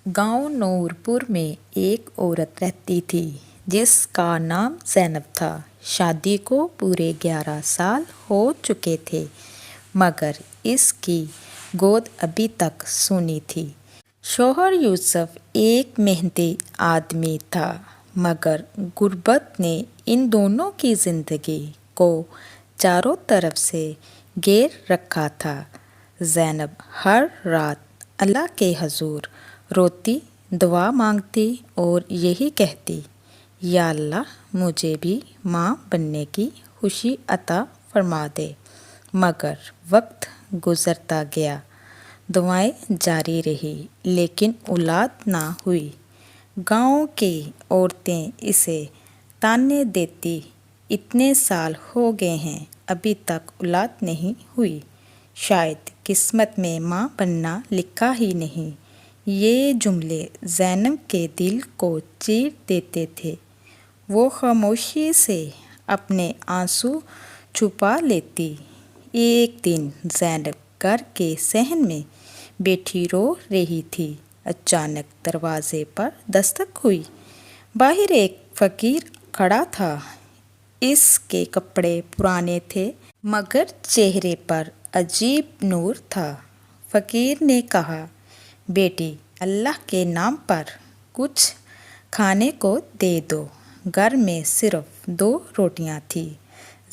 गांव नूरपुर में एक औरत रहती थी जिसका नाम ज़ैनब था। शादी को पूरे 11 साल हो चुके थे मगर इसकी गोद अभी तक सूनी थी। शौहर यूसुफ एक मेहनती आदमी था मगर गुर्बत ने इन दोनों की ज़िंदगी को चारों तरफ से घेर रखा था। ज़ैनब हर रात अल्लाह के हजूर रोती, दुआ मांगती और यही कहती, या अल्लाह मुझे भी माँ बनने की खुशी अता फरमा दे। मगर वक्त गुज़रता गया, दुआएं जारी रही लेकिन औलाद ना हुई। गांव की औरतें इसे ताने देती, इतने साल हो गए हैं अभी तक औलाद नहीं हुई, शायद किस्मत में माँ बनना लिखा ही नहीं। ये जुमले ज़ैनब के दिल को चीर देते थे। वो खामोशी से अपने आंसू छुपा लेती। एक दिन ज़ैनब घर के सहन में बैठी रो रही थी। अचानक दरवाजे पर दस्तक हुई। बाहर एक फ़कीर खड़ा था। इसके कपड़े पुराने थे मगर चेहरे पर अजीब नूर था। फ़कीर ने कहा, बेटी, अल्लाह के नाम पर कुछ खाने को दे दो। घर में सिर्फ 2 रोटियां थी।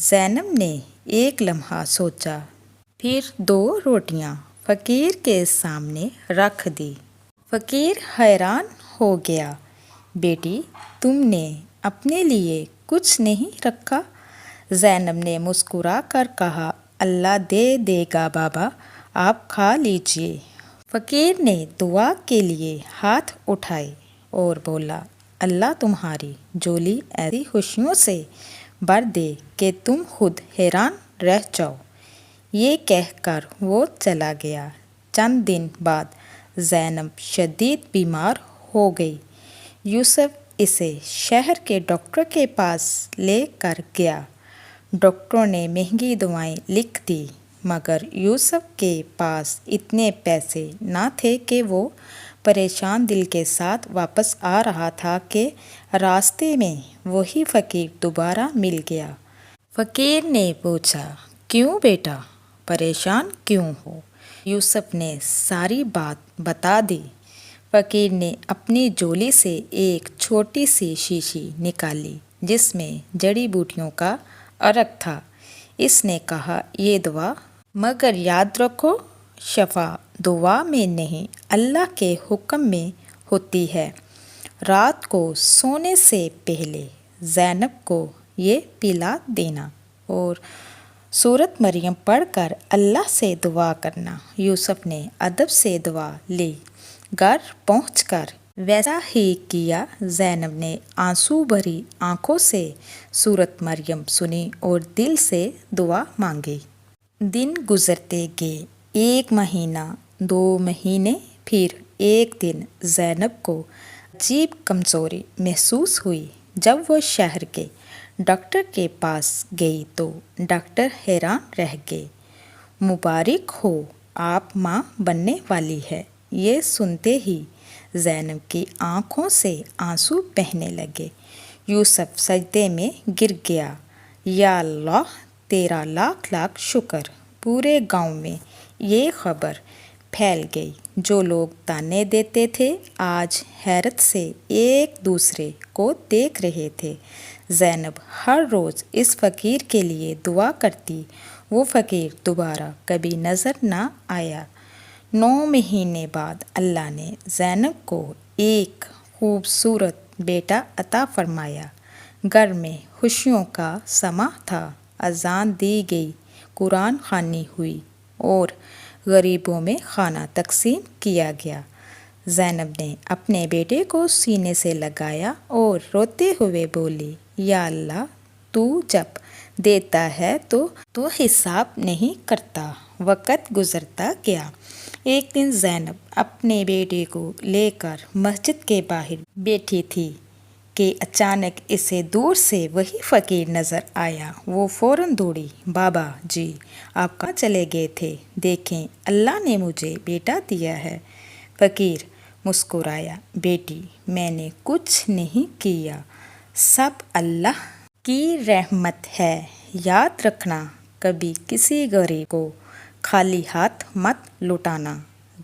ज़ैनब ने एक लम्हा सोचा, फिर 2 रोटियां फ़कीर के सामने रख दी। फ़कीर हैरान हो गया, बेटी, तुमने अपने लिए कुछ नहीं रखा? ज़ैनब ने मुस्कुरा कर कहा, अल्लाह दे देगा बाबा, आप खा लीजिए। फ़कीर ने दुआ के लिए हाथ उठाए और बोला, अल्लाह तुम्हारी झोली ऐसी खुशियों से भर दे कि तुम खुद हैरान रह जाओ। ये कहकर वो चला गया। चंद दिन बाद ज़ैनब शदीद बीमार हो गई। यूसुफ इसे शहर के डॉक्टर के पास ले कर गया। डॉक्टरों ने महंगी दवाएं लिख दी मगर यूसुफ के पास इतने पैसे ना थे कि वो परेशान दिल के साथ वापस आ रहा था कि रास्ते में वही फ़कीर दोबारा मिल गया। फ़कीर ने पूछा, क्यों बेटा, परेशान क्यों हो? यूसुफ ने सारी बात बता दी। फ़कीर ने अपनी झोली से एक छोटी सी शीशी निकाली जिसमें जड़ी बूटियों का अर्क था। इसने कहा, ये दवा, मगर याद रखो, शफा दुआ में नहीं अल्लाह के हुक्म में होती है। रात को सोने से पहले ज़ैनब को ये पिला देना और सूरत मरियम पढ़कर अल्लाह से दुआ करना। यूसुफ ने अदब से दुआ ली। घर पहुंचकर वैसा ही किया। ज़ैनब ने आंसू भरी आंखों से सूरत मरियम सुनी और दिल से दुआ मांगी। दिन गुजरते गए। 1 महीना, 2 महीने, फिर एक दिन ज़ैनब को अजीब कमज़ोरी महसूस हुई। जब वो शहर के डॉक्टर के पास गई तो डॉक्टर हैरान रह गए। मुबारक हो, आप माँ बनने वाली है। ये सुनते ही ज़ैनब की आँखों से आंसू बहने लगे। यूसुफ सजदे में गिर गया, या अल्लाह, तेरा लाख लाख शुक्र। पूरे गांव में ये खबर फैल गई। जो लोग ताने देते थे आज हैरत से एक दूसरे को देख रहे थे। ज़ैनब हर रोज़ इस फ़कीर के लिए दुआ करती। वो फ़कीर दोबारा कभी नज़र ना आया। 9 महीने बाद अल्लाह ने ज़ैनब को एक खूबसूरत बेटा अता फरमाया। घर में खुशियों का समा था। अज़ान दी गई, कुरान ख़वानी हुई और गरीबों में खाना तकसीम किया गया। ज़ैनब ने अपने बेटे को सीने से लगाया और रोते हुए बोली, या अल्लाह, तू जब देता है तो हिसाब नहीं करता। वक़्त गुज़रता गया। एक दिन ज़ैनब अपने बेटे को लेकर मस्जिद के बाहर बैठी थी कि अचानक इसे दूर से वही फ़कीर नज़र आया। वो फ़ौरन दौड़ी, बाबा जी, आप कहाँ चले गए थे? देखें, अल्लाह ने मुझे बेटा दिया है। फ़कीर مسکرایا۔ بیٹی میں نے کچھ نہیں کیا، سب اللہ کی رحمت ہے۔ یاد رکھنا کبھی کسی غریب کو خالی ہاتھ مت لوٹانا،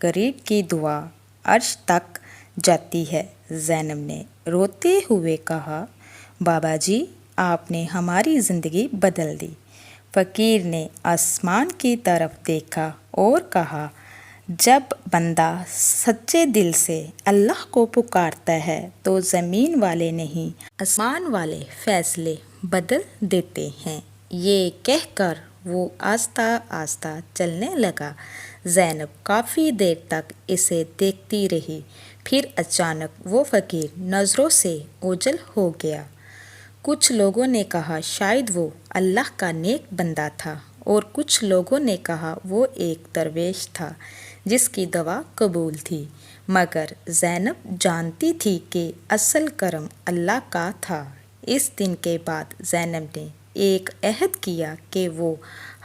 غریب کی دعا عرش تک جاتی ہے۔ زینب نے روتے ہوئے کہا، بابا جی آپ نے ہماری زندگی بدل دی۔ فقیر نے آسمان کی طرف دیکھا اور کہا، جب بندہ سچے دل سے اللہ کو پکارتا ہے تو زمین والے نہیں آسمان والے فیصلے بدل دیتے ہیں۔ یہ کہہ کر وہ آہستہ آہستہ چلنے لگا۔ زینب کافی دیر تک اسے دیکھتی رہی، پھر اچانک وہ فقیر نظروں سے اوجھل ہو گیا۔ کچھ لوگوں نے کہا شاید وہ اللہ کا نیک بندہ تھا، اور کچھ لوگوں نے کہا وہ ایک درویش تھا جس کی دعا قبول تھی، مگر زینب جانتی تھی کہ اصل کرم اللہ کا تھا۔ اس دن کے بعد زینب نے ایک عہد کیا کہ وہ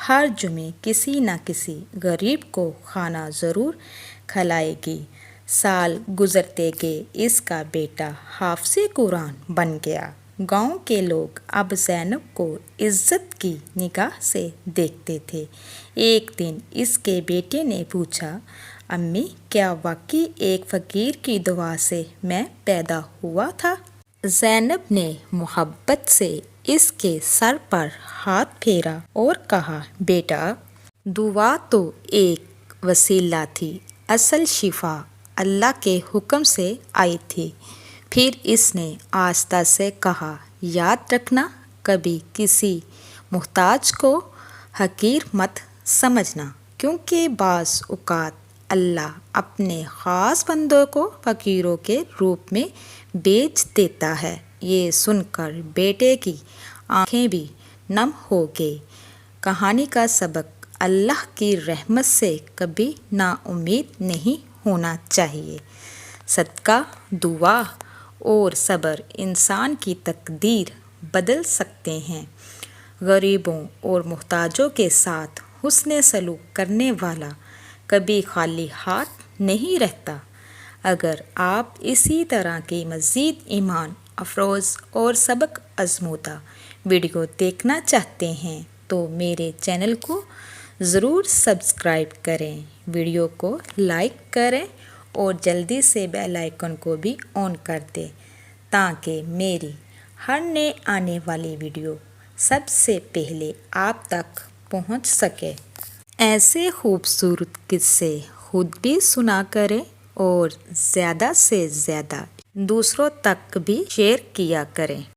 ہر جمعے کسی نہ کسی غریب کو کھانا ضرور کھلائے گی۔ سال گزرتے گئے، اس کا بیٹا حافظ قرآن بن گیا۔ گاؤں کے لوگ اب زینب کو عزت کی نگاہ سے دیکھتے تھے۔ ایک دن اس کے بیٹے نے پوچھا، امی کیا واقعی ایک فقیر کی دعا سے میں پیدا ہوا تھا؟ زینب نے محبت سے اس کے سر پر ہاتھ پھیرا اور کہا، بیٹا دعا تو ایک وسیلہ تھی، اصل شفا اللہ کے حکم سے آئی تھی۔ پھر اس نے آہستہ سے کہا، یاد رکھنا کبھی کسی محتاج کو حقیر مت سمجھنا، کیونکہ بعض اوقات اللہ اپنے خاص بندوں کو فقیروں کے روپ میں بھیج دیتا ہے۔ یہ سن کر بیٹے کی آنکھیں بھی نم ہو گئیں۔ کہانی کا سبق، اللہ کی رحمت سے کبھی نا امید نہیں ہونا چاہیے۔ صدقہ، دعا اور صبر انسان کی تقدیر بدل سکتے ہیں۔ غریبوں اور محتاجوں کے ساتھ حسن سلوک کرنے والا کبھی خالی ہاتھ نہیں رہتا۔ اگر آپ اسی طرح کی مزید ایمان افروز اور سبق آموزہ ویڈیو دیکھنا چاہتے ہیں تو میرے چینل کو ضرور سبسکرائب کریں، ویڈیو کو لائک کریں اور جلدی سے بیل آئیکن کو بھی آن کر دیں تاکہ میری ہر نئے آنے والی ویڈیو سب سے پہلے آپ تک پہنچ سکے۔ ایسے خوبصورت قصے خود بھی سنا کریں اور زیادہ سے زیادہ دوسروں تک بھی شیئر کیا کریں۔